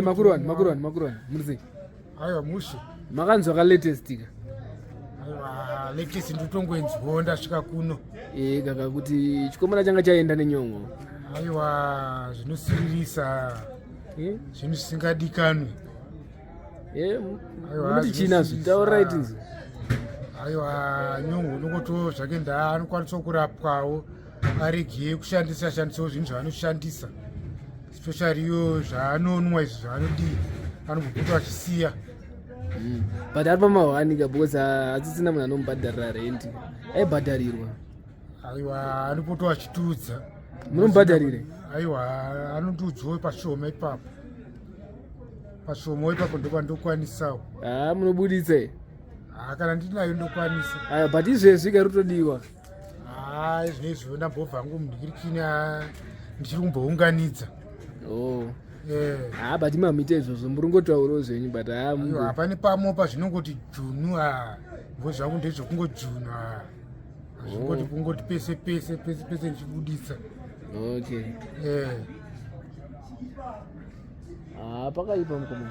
Magribhi. Murzi. Aiwa mushi. Makanzwa ka latest ka. Aiwa latest ndotongwenzwa ndasvika kuno. Kaka kuti chikomana changa chaenda nenyongo. Aiwa zvinosiririsa. Zvinhu zvisingadikanwi. Aiwa china zvitaura right nzi. Aiwa nyongo nokoto zvake anokwanisa kurapwawo arege kushandisa zvinhu zvaanoshandisa. Especially yo zvaanonwa izvi zvaanodii anombopota achisiya. But ari pamawanika because hadzisina munhu anomubhadharira rendi. Aibhadharirwa. Aiwa anopota achitudza. Munomubhadharire? Aiwa anondiudzawo pashoma ipapo. Pashoma ipapo ndokwanisawo. Munobuditsa. Kana ndinayo ndokwanisa. But izvezvi karutodiwa. Izvezvi ndambobva hangu mudikirikina ndichiri kumbounganidza. But mamite izvozvo muringotaurawo zvenyu but hapane pamopa zvinongoti junu vo zvangu ndezvekungojunu zvingoti kungoti pese ndichibuditsa. Okay. Pakaipa mukoma.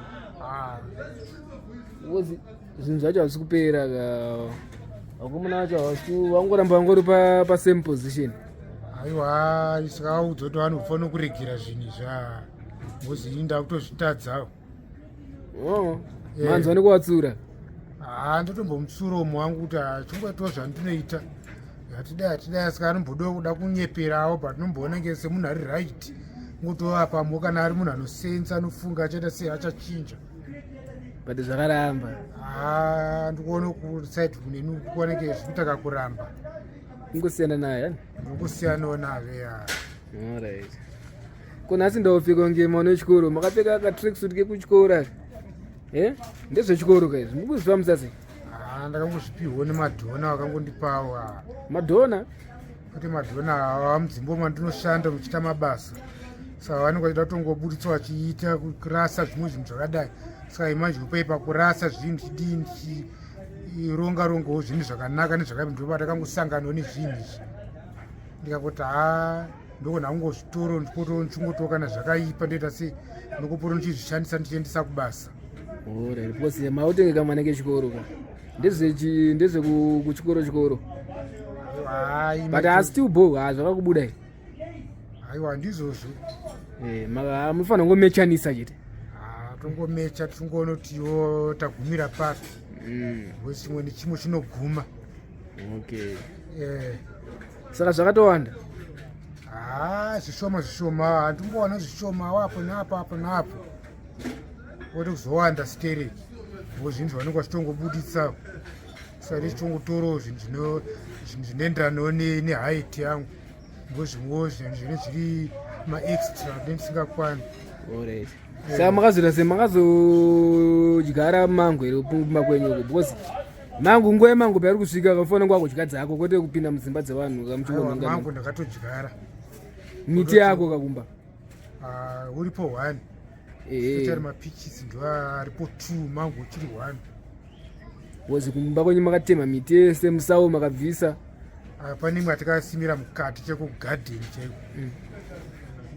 Because zvinhu zvacho hazvisi kupera vakomana vacho vangoramba vangori pasame position. Aiwa isikaudza kuti vanofanira kuregera zvinhu ngozi inda kutozvitadzawo. Manzwa nekuvatsura. Ndotombomutsurawo wangu kuti chingotoo zvandinoita hatidai saka anomboda kuda kunyeperawo but nomboona nge semunhu ari right ngotova pamo kana ari munhu anosenza anofunga achaita sei achachinja. But zvakaramba. Ndikuona kusaiti kuneni kuona ke zvikuita kakuramba. Ngosiyana naye. Ngosiyanawo naye. Alright. Kunasi ndofika ngemaona echikoro makapfeka ka tracksuit ke kuchikora. Ndezvechikoro ka izvi mukuzvipa musasi? Ndakangozvipiwa nemadhona vakangondipawo. Madhona? Kuti madhona mudzimbo mandinoshanda muchita mabasa. Saka vanenge vachida kutongobuditsa vachiita kurasa zvimwe zvinhu zvakadai. Saka imanje kupepa kurasa zvinhu chidini rongarongawo zvinhu zvakanaka nezvakapinda patakangosanganawo nezvinhu izvi. Ndikangoti ndogona kungozvitoro ndichingotowo kana zvakaipa ndoita sei nokuporo ndichizvishandisa ndichiendesa kubasa. Because mautenge kamwana kechikoro ka ndezvekuchikoro. But still bo zvakakubuda. Aiwa ndizvozvo. Munofanira kungomechanisa chete. Tongomecha tingoona kutiwo tagumira papi. Wese chimwe nechimwe chinoguma. Okay. Saka zvakatowanda. Zvishoma handingowana zvishoma wapo napo. Wote kuzowanda stereki. Zvinhu zvanenge vachitongobuditsawo. Saka ndichitongotorowo zvinhu zvinoenderanawo nehaiti yangu. Ngozvimwewo zvinhu zviri maextra ndendisingakwani. Alright. Saka makazvira semakazodyara mango here kupuma kwenyuko because mango nguva yemango paari kusvika kafanira kwakudya dzako kwete kupinda mudzimba dzevanhu kamuchingomanga. Mango ndakatodyara. Miti yako kakumba? Uripo 1. Ari mapichisi ndo aripo 2 mango uchiri 1. Wozi kumba kwenyu makatema miti yese musawo makabvisa? Pane imwe atakasimira mukati chekugadheni chaiko.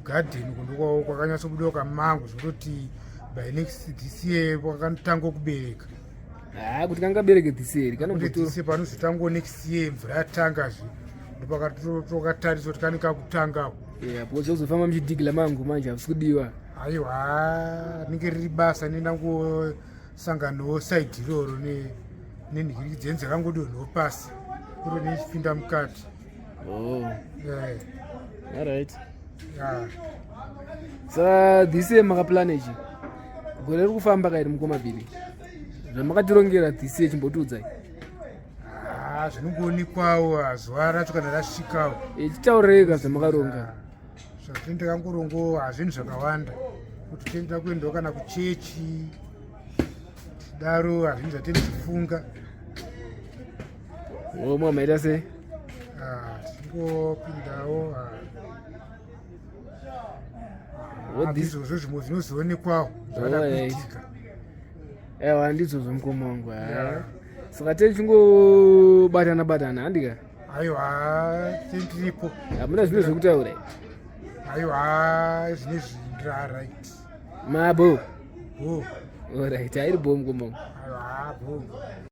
Garden kundoko kwakanyatsobudawo kamango zvototi by next this year kwakatanga kubereka. Kuti kangabereke this year kanombotora this year panozotangawo next year mvura yatangazve ndopakatokatarisa kuti kane kakutangawo. Because uzofamba muchidhigila mango manje havisi kudiwa. Aiwa rinenge riri basa nendangosanganawo side iroro nenhiriki dzenzi dzakangodonhawo pasi kuro nechipinda mukati. Alright. Saka this year makaplan chi gore riri kufamba kairi mukomabhiri zvamakatirongerera this year chimbotiudzai. Zvinongoonekwawo zuva racho kana rasvikawo. Chitaureka zvamakaronga. Zvatindakangorongo hazvinhu zvakawanda kuti tienda kuendawo kana kuchechi tidaro hazvinhu zvatiri kufunga. Mwamaita sei? Tingopindawo ndizvozvo zvimwe zvinozoonekwawo zvadakuitika. Ndizvo zvomukoma wangu. Saka techingobatana handika? Aiwa tiripo. Hamuna zvimwe zvekutaura? Aiwa zvine zvindira right. Mabo. bho Alright, hairi bomb kumongo. bho